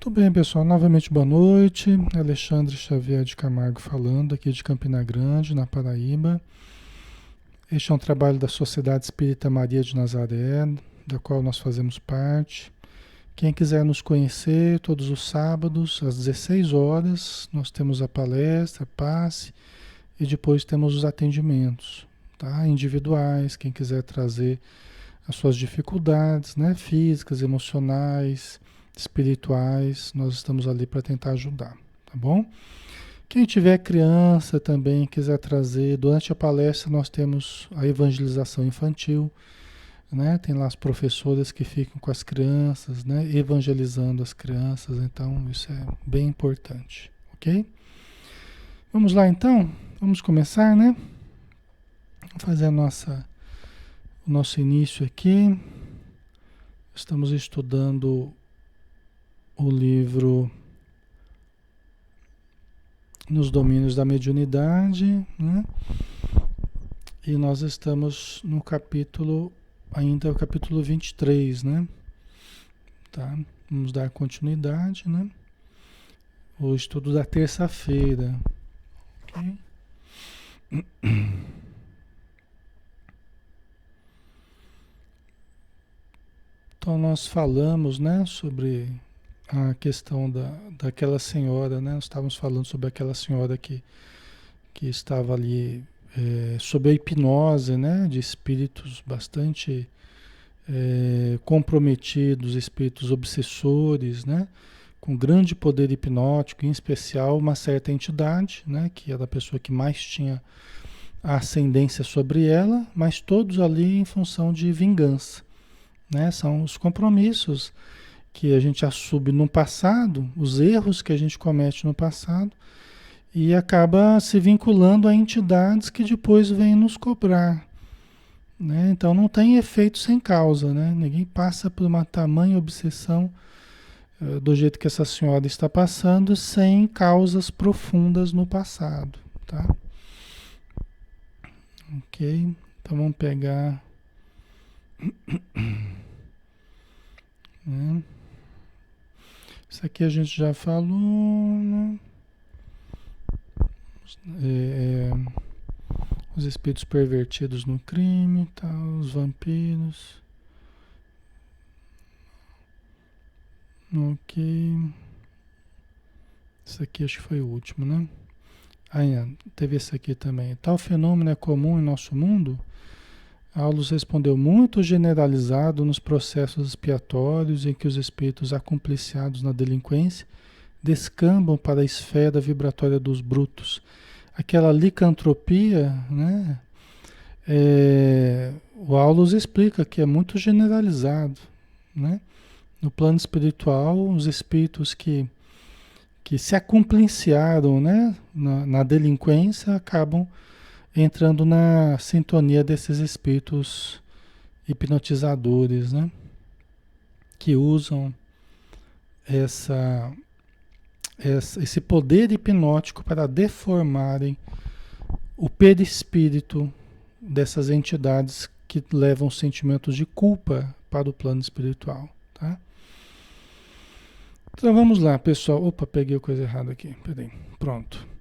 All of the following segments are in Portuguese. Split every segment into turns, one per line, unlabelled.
Tudo bem, pessoal? Novamente, boa noite. Alexandre Xavier de Camargo falando, aqui de Campina Grande, na Paraíba. Este é um trabalho da Sociedade Espírita Maria de Nazaré, da qual nós fazemos parte. Quem quiser nos conhecer, todos os sábados, às 16 horas, nós temos a palestra, passe, e depois temos os atendimentos, tá? Individuais, quem quiser trazer as suas dificuldades, né? Físicas, emocionais, espirituais, nós estamos ali para tentar ajudar, tá bom? Quem tiver criança também, quiser trazer, durante a palestra nós temos a evangelização infantil, né? Tem lá as professoras que ficam com as crianças, né? Evangelizando as crianças, então isso é bem importante, ok? Vamos lá então? Vamos começar, né? Vamos fazer o nosso início aqui. Estamos estudando o livro Nos Domínios da Mediunidade, né? E nós estamos no capítulo, ainda o capítulo 23, né? Tá? Vamos dar continuidade, né? O estudo da terça-feira, ok? Então nós falamos, né, sobre a questão daquela senhora, né? Nós estávamos falando sobre aquela senhora que estava ali sob a hipnose, né? De espíritos bastante comprometidos, espíritos obsessores, né? Com grande poder hipnótico, em especial uma certa entidade, né? Que era a pessoa que mais tinha a ascendência sobre ela, mas todos ali em função de vingança, né? São os compromissos que a gente assume no passado, os erros que a gente comete no passado, e acaba se vinculando a entidades que depois vêm nos cobrar, né? Então não tem efeito sem causa, né? Ninguém passa por uma tamanha obsessão do jeito que essa senhora está passando, sem causas profundas no passado, tá? Ok? Então vamos pegar... né? Isso aqui a gente já falou, né? Os espíritos pervertidos no crime, tá? Os vampiros. Ok. Isso aqui acho que foi o último, né? Teve esse aqui também. Tal fenômeno é comum em nosso mundo? Aulus respondeu: muito generalizado nos processos expiatórios em que os espíritos acompliciados na delinquência descambam para a esfera vibratória dos brutos. Aquela licantropia, né? O Aulus explica que é muito generalizado, né? No plano espiritual, os espíritos que se acompliciaram, né? Na delinquência acabam entrando na sintonia desses espíritos hipnotizadores, né? Que usam esse poder hipnótico para deformarem o perispírito dessas entidades que levam sentimentos de culpa para o plano espiritual, tá? Então vamos lá, pessoal. Opa, peguei a coisa errada aqui. Peraí. Pronto.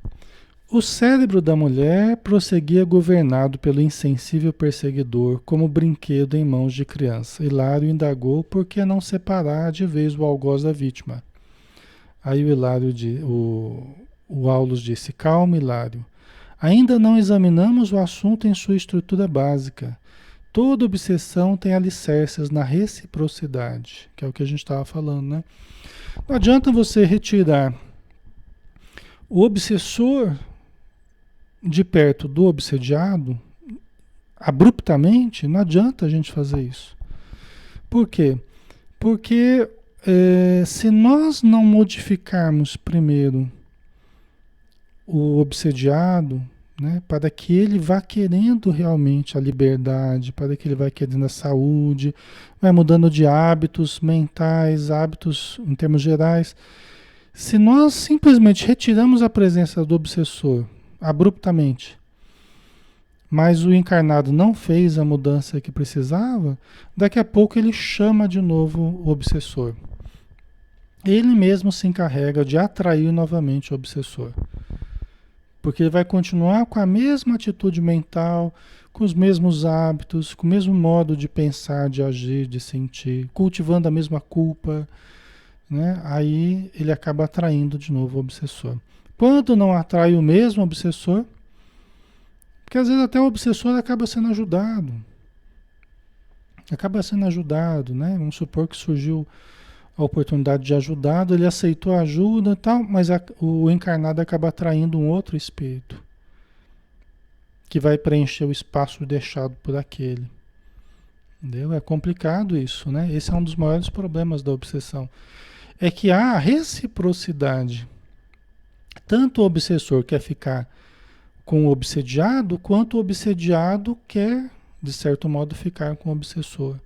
O cérebro da mulher prosseguia governado pelo insensível perseguidor, como brinquedo em mãos de criança. Hilário indagou por que não separar de vez o algoz da vítima. Aí o Aulus disse: calma, Hilário. Ainda não examinamos o assunto em sua estrutura básica. Toda obsessão tem alicerces na reciprocidade, que é o que a gente estava falando, né? Não adianta você retirar o obsessor de perto do obsediado abruptamente, não adianta a gente fazer isso. Por quê? Porque se nós não modificarmos primeiro o obsediado, né, para que ele vá querendo realmente a liberdade, para que ele vá querendo a saúde, vai mudando de hábitos mentais, hábitos em termos gerais. Se nós simplesmente retiramos a presença do obsessor abruptamente, mas o encarnado não fez a mudança que precisava, daqui a pouco ele chama de novo o obsessor. ele mesmo se encarrega de atrair novamente o obsessor. Porque ele vai continuar com a mesma atitude mental, com os mesmos hábitos, com o mesmo modo de pensar, de agir, de sentir, cultivando a mesma culpa, né? Aí ele acaba atraindo de novo o obsessor. Quando não atrai o mesmo obsessor, porque às vezes até o obsessor acaba sendo ajudado, né? Vamos supor que surgiu a oportunidade de ajudado, ele aceitou a ajuda e tal, mas o encarnado acaba atraindo um outro espírito que vai preencher o espaço deixado por aquele. Entendeu? É complicado isso, né? Esse é um dos maiores problemas da obsessão. É que há reciprocidade. Tanto o obsessor quer ficar com o obsediado, quanto o obsediado quer, de certo modo, ficar com o obsessor.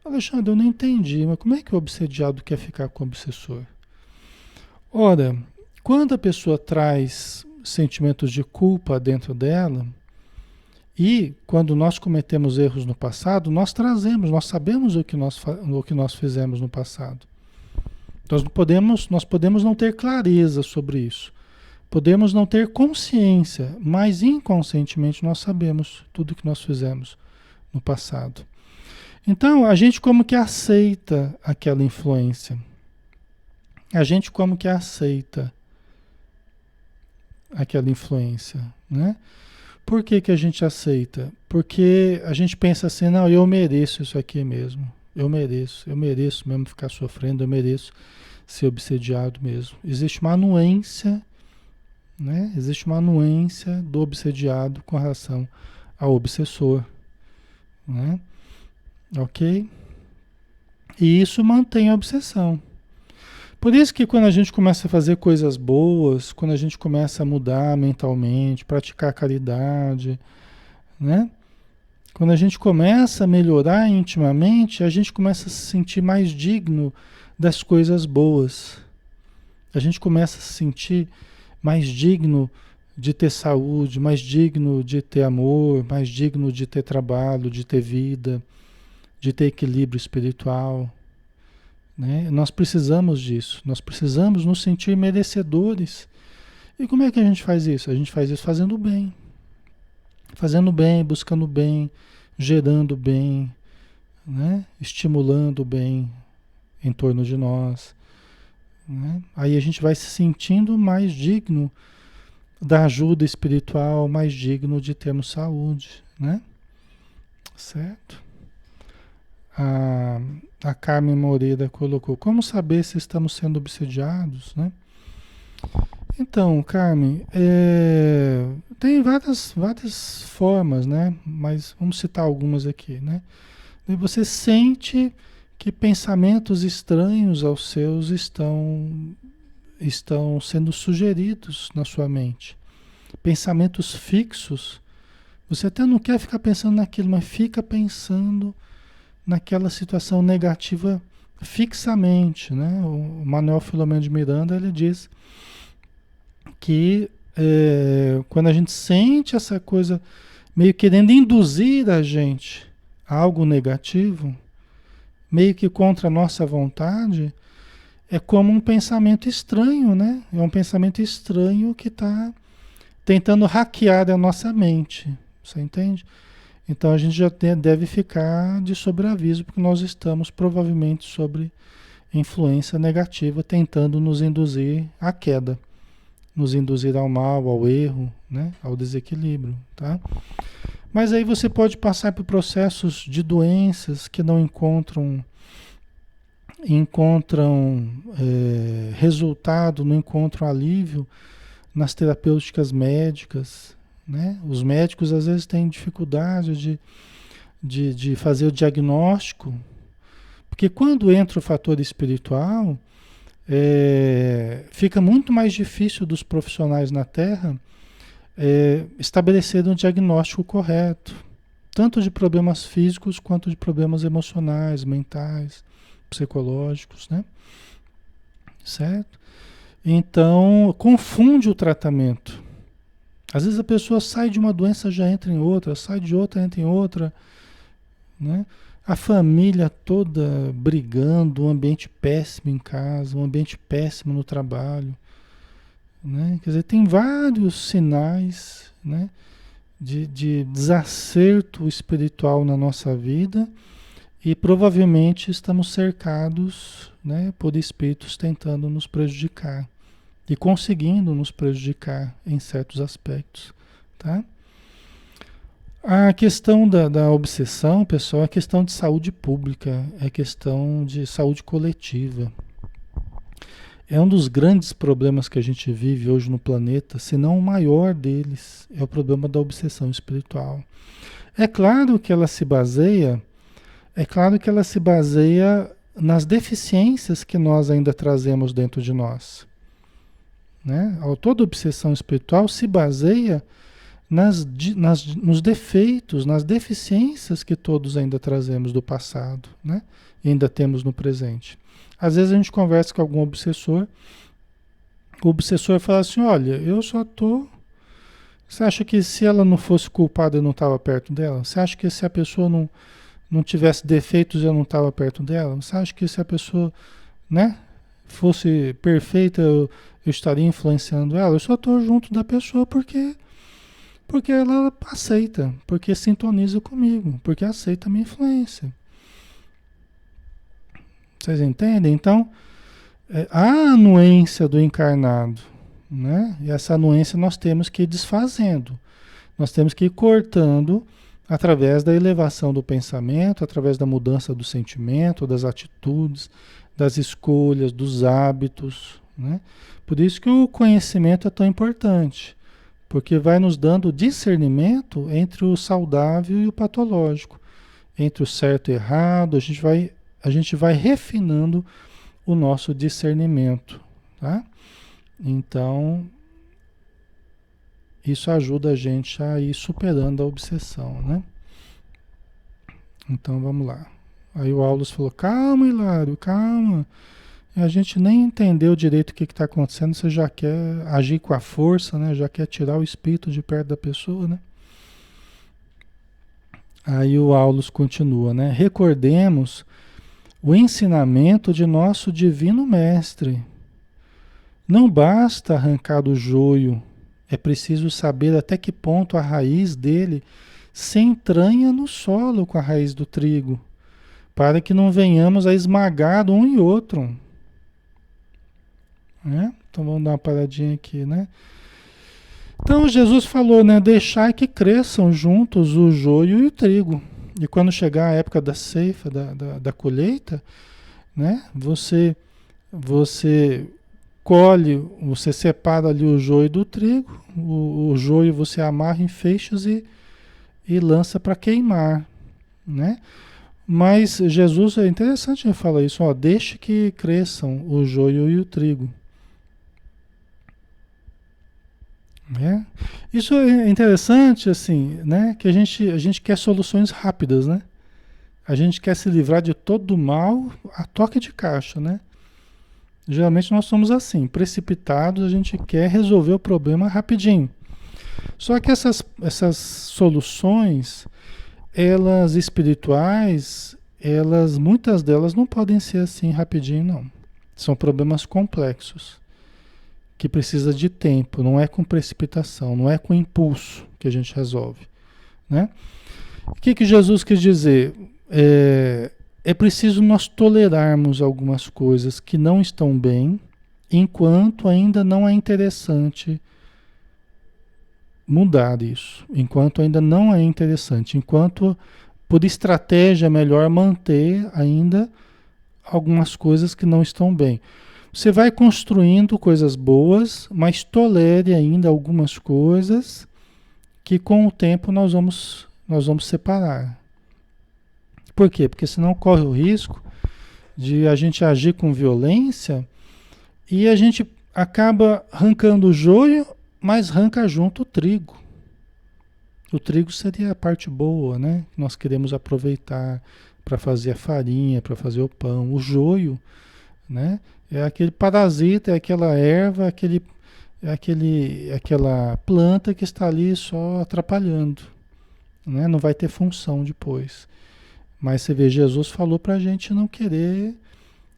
Alexandre, eu não entendi, mas como é que o obsediado quer ficar com o obsessor? Ora, quando a pessoa traz sentimentos de culpa dentro dela, e quando nós cometemos erros no passado, nós sabemos o que nós fizemos no passado. Nós podemos não ter clareza sobre isso. Podemos não ter consciência, mas inconscientemente nós sabemos tudo que nós fizemos no passado. Então, a gente como que aceita aquela influência. A gente como que aceita aquela influência, né? Por que que a gente aceita? Porque a gente pensa assim, não, eu mereço isso aqui mesmo. Eu mereço mesmo ficar sofrendo, eu mereço ser obsediado mesmo. Existe uma anuência, né? Existe uma anuência do obsediado com relação ao obsessor, né? Ok? E isso mantém a obsessão. Por isso que quando a gente começa a fazer coisas boas, quando a gente começa a mudar mentalmente, praticar caridade, né? Quando a gente começa a melhorar intimamente, a gente começa a se sentir mais digno das coisas boas. A gente começa a se sentir mais digno de ter saúde, mais digno de ter amor, mais digno de ter trabalho, de ter vida, de ter equilíbrio espiritual, né? Nós precisamos disso, nós precisamos nos sentir merecedores. E como é que a gente faz isso? A gente faz isso fazendo bem, buscando bem, gerando bem, né? Estimulando o bem em torno de nós, né? Aí a gente vai se sentindo mais digno da ajuda espiritual, mais digno de termos saúde, né? Certo? A Carmen Moreira colocou, como saber se estamos sendo obsediados, né? Então, Carmen, tem várias formas, né? Mas vamos citar algumas aqui, né? E você sente que pensamentos estranhos aos seus estão sendo sugeridos na sua mente. Pensamentos fixos. Você até não quer ficar pensando naquilo, mas fica pensando naquela situação negativa fixamente, né? O Manuel Filomeno de Miranda, ele diz que quando a gente sente essa coisa meio querendo induzir a gente a algo negativo, meio que contra a nossa vontade, é como um pensamento estranho, né? É um pensamento estranho que está tentando hackear a nossa mente, você entende? Então a gente já deve ficar de sobreaviso, porque nós estamos provavelmente sob influência negativa, tentando nos induzir à queda, nos induzir ao mal, ao erro, né? Ao desequilíbrio, tá? Mas aí você pode passar por processos de doenças que não encontram resultado, não encontram alívio nas terapêuticas médicas, né? Os médicos às vezes têm dificuldade de fazer o diagnóstico, porque quando entra o fator espiritual, fica muito mais difícil dos profissionais na Terra estabelecer um diagnóstico correto, tanto de problemas físicos quanto de problemas emocionais, mentais, psicológicos, né? Certo? Então, confunde o tratamento. Às vezes a pessoa sai de uma doença, já entra em outra, sai de outra, entra em outra, né? A família toda brigando, um ambiente péssimo em casa, um ambiente péssimo no trabalho, né? Quer dizer, tem vários sinais, né, de desacerto espiritual na nossa vida e provavelmente estamos cercados, né, por espíritos tentando nos prejudicar e conseguindo nos prejudicar em certos aspectos, tá? A questão da obsessão, pessoal, é questão de saúde pública, é questão de saúde coletiva. É um dos grandes problemas que a gente vive hoje no planeta, se não o maior deles, é o problema da obsessão espiritual. É claro que ela se baseia, é claro que ela se baseia nas deficiências que nós ainda trazemos dentro de nós, né? Toda obsessão espiritual se baseia nos defeitos, nas deficiências que todos ainda trazemos do passado, né? E ainda temos no presente. Às vezes a gente conversa com algum obsessor, o obsessor fala assim, olha, eu só tô... Você acha que se ela não fosse culpada eu não estava perto dela? Você acha que se a pessoa não tivesse defeitos eu não estava perto dela? Você acha que se a pessoa, né, fosse perfeita eu estaria influenciando ela? Eu só estou junto da pessoa porque ela aceita, porque sintoniza comigo, porque aceita a minha influência. Vocês entendem? Então, há a anuência do encarnado, né? E essa anuência nós temos que ir desfazendo. Nós temos que ir cortando através da elevação do pensamento, através da mudança do sentimento, das atitudes, das escolhas, dos hábitos, né? Por isso que o conhecimento é tão importante, porque vai nos dando discernimento entre o saudável e o patológico, entre o certo e o errado, a gente vai refinando o nosso discernimento, tá? Então, isso ajuda a gente a ir superando a obsessão, né? Então, vamos lá. Aí o Aulus falou, calma, Hilário, calma. A gente nem entendeu direito o que está acontecendo, você já quer agir com a força, né? Já quer tirar o espírito de perto da pessoa, né? Aí o Aulus continua, né? Recordemos o ensinamento de nosso divino mestre. Não basta arrancar o joio, é preciso saber até que ponto a raiz dele se entranha no solo com a raiz do trigo, para que não venhamos a esmagar um e outro. Né? Então vamos dar uma paradinha aqui, né? Então Jesus falou, né? Deixai que cresçam juntos o joio e o trigo. E quando chegar a época da ceifa, da colheita, né? Você colhe, você separa ali o joio do trigo, o joio você amarra em feixes e lança para queimar, né? Mas Jesus, é interessante ele falar isso, ó, deixe que cresçam o joio e o trigo. Né? Isso é interessante, assim, né? Que a gente quer soluções rápidas, né? A gente quer se livrar de todo o mal a toque de caixa, né? Geralmente nós somos assim, precipitados, a gente quer resolver o problema rapidinho. Só que essas soluções, elas espirituais, muitas delas não podem ser assim rapidinho, não. São problemas complexos, que precisa de tempo, não é com precipitação, não é com impulso que a gente resolve, né? O que Jesus quis dizer? É preciso nós tolerarmos algumas coisas que não estão bem, enquanto ainda não é interessante mudar isso, enquanto ainda não é interessante, enquanto por estratégia é melhor manter ainda algumas coisas que não estão bem. Você vai construindo coisas boas, mas tolere ainda algumas coisas que com o tempo nós vamos separar. Por quê? Porque senão corre o risco de a gente agir com violência e a gente acaba arrancando o joio, mas arranca junto o trigo. O trigo seria a parte boa, né? Que nós queremos aproveitar para fazer a farinha, para fazer o pão. O joio, né? É aquele parasita, é aquela erva, aquela planta que está ali só atrapalhando, né? Não vai ter função depois. Mas você vê, Jesus falou para a gente não querer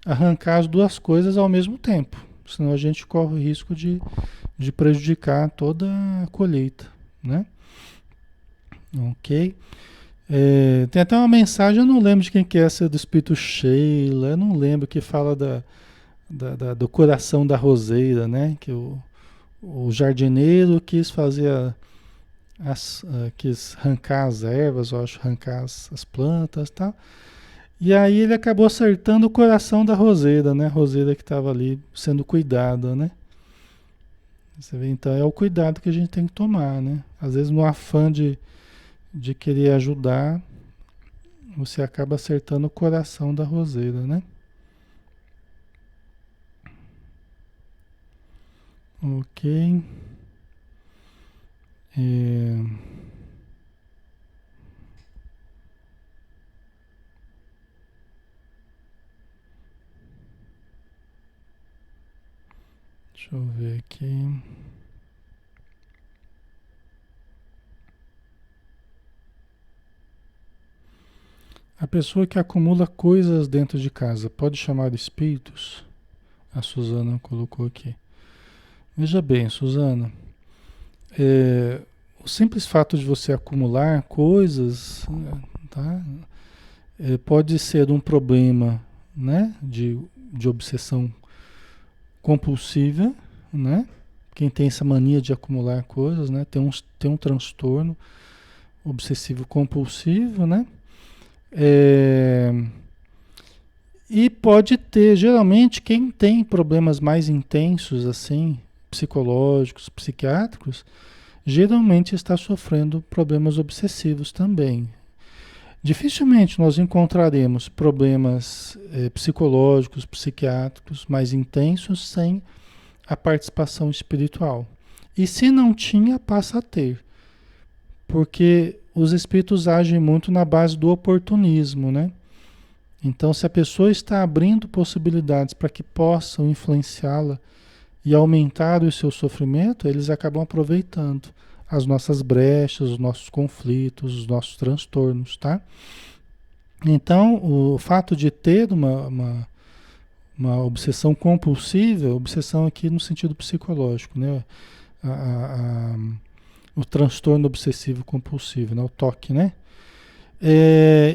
arrancar as duas coisas ao mesmo tempo, senão a gente corre o risco de prejudicar toda a colheita, né? Ok? Tem até uma mensagem, eu não lembro de quem que é essa do Espírito Sheila, eu não lembro, que fala do coração da roseira, né? Que o jardineiro quis fazer quis arrancar as ervas, eu acho, arrancar as plantas e tal. E aí ele acabou acertando o coração da roseira, né? A roseira que estava ali sendo cuidada, né? Você vê, então é o cuidado que a gente tem que tomar, né? Às vezes no afã de querer ajudar, você acaba acertando o coração da roseira, né? Ok. É, deixa eu ver aqui. A pessoa que acumula coisas dentro de casa pode chamar espíritos? A Suzana colocou aqui. Veja bem, Suzana, o simples fato de você acumular coisas, tá? Pode ser um problema, né? De obsessão compulsiva, né? Quem tem essa mania de acumular coisas, né? Tem um transtorno obsessivo compulsivo, né? É, e pode ter, geralmente, quem tem problemas mais intensos, assim, psicológicos, psiquiátricos, geralmente está sofrendo problemas obsessivos também. Dificilmente nós encontraremos problemas psicológicos, psiquiátricos mais intensos sem a participação espiritual. E se não tinha, passa a ter. Porque os espíritos agem muito na base do oportunismo, né? Então, se a pessoa está abrindo possibilidades para que possam influenciá-la e aumentar o seu sofrimento, eles acabam aproveitando as nossas brechas, os nossos conflitos, os nossos transtornos, tá? Então, o fato de ter uma obsessão compulsiva, obsessão aqui no sentido psicológico, né? A, a, a, o transtorno obsessivo compulsivo, né? O TOC, né?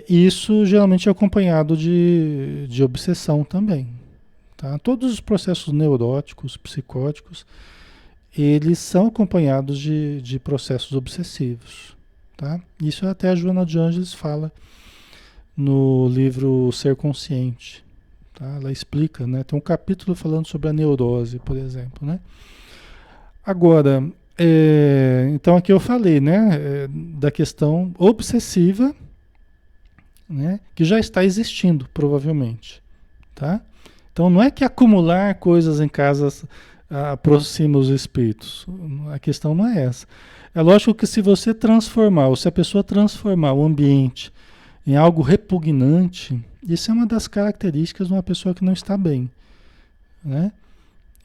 Isso geralmente é acompanhado de obsessão também, tá? Todos os processos neuróticos, psicóticos, eles são acompanhados de processos obsessivos, tá? Isso até a Joana de Ângeles fala no livro Ser Consciente, tá? Ela explica, né? Tem um capítulo falando sobre a neurose, por exemplo, né? Agora, então aqui eu falei, né? Da questão obsessiva, né? Que já está existindo, provavelmente, tá? Então não é que acumular coisas em casa aproxima os espíritos. A questão não é essa. É lógico que se você transformar, ou se a pessoa transformar o ambiente em algo repugnante, isso é uma das características de uma pessoa que não está bem, né?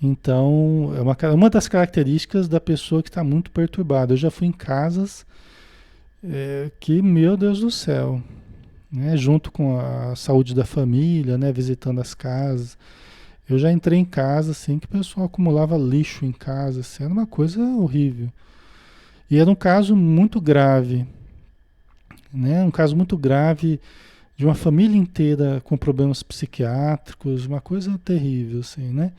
Então, é uma das características da pessoa que está muito perturbada. Eu já fui em casas que, meu Deus do céu, né? Junto com a saúde da família, né? Visitando as casas. Eu já entrei em casa, assim, que o pessoal acumulava lixo em casa, assim, era uma coisa horrível. E era um caso muito grave, né? Um caso muito grave de uma família inteira com problemas psiquiátricos, uma coisa terrível, assim, né?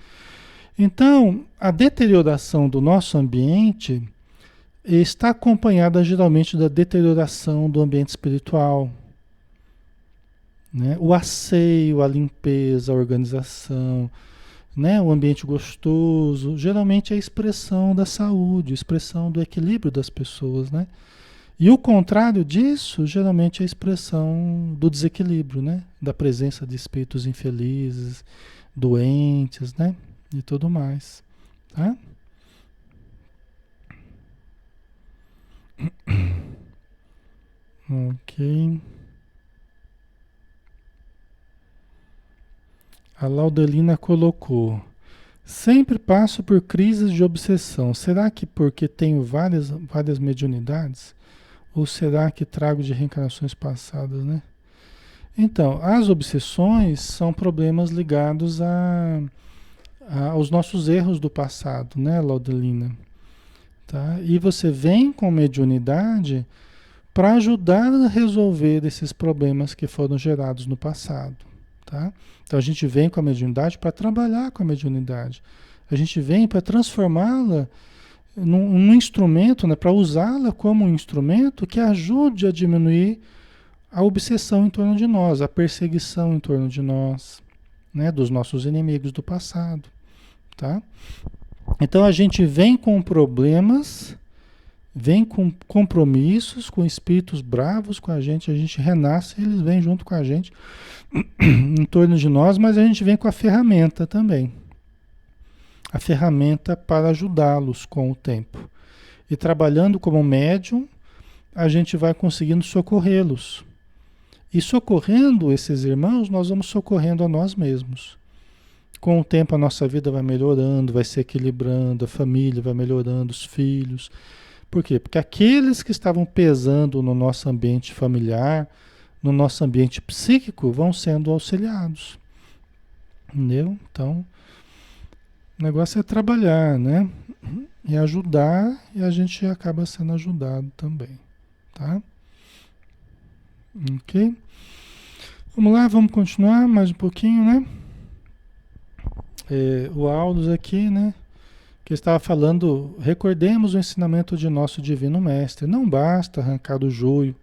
Então, a deterioração do nosso ambiente está acompanhada geralmente da deterioração do ambiente espiritual, né? O asseio, a limpeza, a organização, né? O ambiente gostoso, geralmente é a expressão da saúde, expressão do equilíbrio das pessoas, né? E o contrário disso, geralmente é a expressão do desequilíbrio, né? Da presença de espíritos infelizes, doentes, né? E tudo mais, tá? Ok. A Laudelina colocou: sempre passo por crises de obsessão. Será que porque tenho várias mediunidades? Ou será que trago de reencarnações passadas, né? Então, as obsessões são problemas ligados aos nossos erros do passado, né, Laudelina? Tá? E você vem com mediunidade para ajudar a resolver esses problemas que foram gerados no passado, tá? Então a gente vem com a mediunidade para trabalhar com a mediunidade. A gente vem para transformá-la num instrumento, né, para usá-la como um instrumento que ajude a diminuir a obsessão em torno de nós, a perseguição em torno de nós, né, dos nossos inimigos do passado, tá? Então a gente vem com problemas, vem com compromissos, com espíritos bravos com a gente renasce, eles vêm junto com a gente em torno de nós, mas a gente vem com a ferramenta também. A ferramenta para ajudá-los com o tempo. E trabalhando como médium, a gente vai conseguindo socorrê-los. E socorrendo esses irmãos, nós vamos socorrendo a nós mesmos. Com o tempo a nossa vida vai melhorando, vai se equilibrando, a família vai melhorando, os filhos. Por quê? Porque aqueles que estavam pesando no nosso ambiente familiar, no nosso ambiente psíquico, vão sendo auxiliados. Entendeu? Então, o negócio é trabalhar, né? E ajudar, e a gente acaba sendo ajudado também. Tá? Ok? Vamos lá, vamos continuar mais um pouquinho, né? O Aldous aqui, né? Que estava falando, recordemos o ensinamento de nosso Divino Mestre. Não basta arrancar o joio,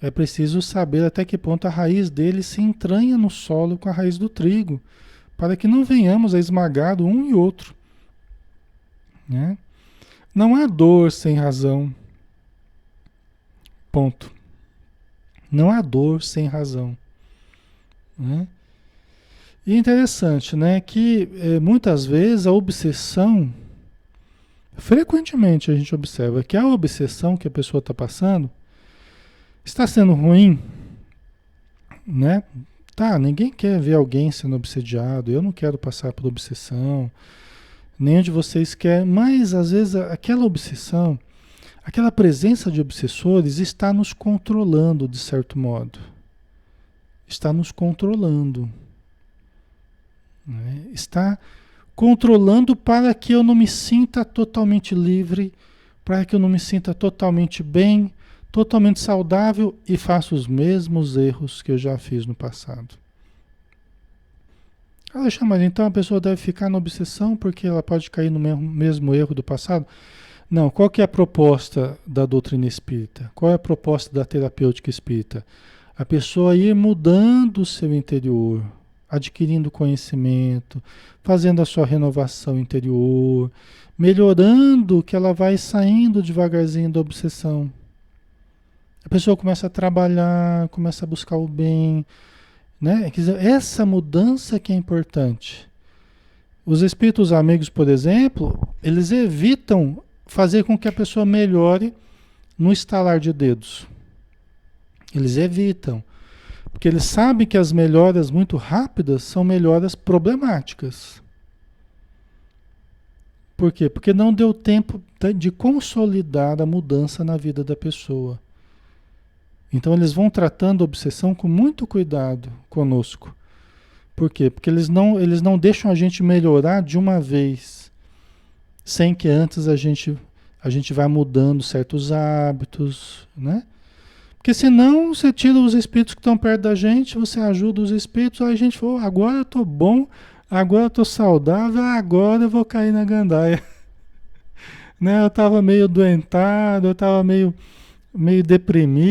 é preciso saber até que ponto a raiz dele se entranha no solo com a raiz do trigo, para que não venhamos a esmagar um e outro. Né? Não há dor sem razão. Ponto. Não há dor sem razão. Né? E interessante, né, que muitas vezes a obsessão, frequentemente a gente observa que a obsessão que a pessoa está passando está sendo ruim, né? Tá, ninguém quer ver alguém sendo obsediado, eu não quero passar por obsessão, nenhum de vocês quer, mas às vezes aquela obsessão, aquela presença de obsessores está nos controlando de certo modo. Está nos controlando. Né? Está controlando para que eu não me sinta totalmente livre, para que eu não me sinta totalmente bem, totalmente saudável e faça os mesmos erros que eu já fiz no passado. Alexandre, mas então a pessoa deve ficar na obsessão porque ela pode cair no mesmo erro do passado? Não, qual que é a proposta da doutrina espírita? Qual é a proposta da terapêutica espírita? A pessoa ir mudando o seu interior, adquirindo conhecimento, fazendo a sua renovação interior, melhorando que ela vai saindo devagarzinho da obsessão. A pessoa começa a trabalhar, começa a buscar o bem, né? Quer dizer, essa mudança que é importante. Os espíritos amigos, por exemplo, eles evitam fazer com que a pessoa melhore no estalar de dedos. Eles evitam. Porque eles sabem que as melhoras muito rápidas são melhoras problemáticas. Por quê? Porque não deu tempo de consolidar a mudança na vida da pessoa. Então eles vão tratando a obsessão com muito cuidado conosco. Por quê? Porque eles não deixam a gente melhorar de uma vez, sem que antes a gente vá mudando certos hábitos, né? Porque senão você tira os espíritos que estão perto da gente, você ajuda os espíritos, aí a gente fala, agora eu estou bom, agora eu estou saudável, agora eu vou cair na gandaia. Né? Eu estava meio doentado, eu estava meio deprimido.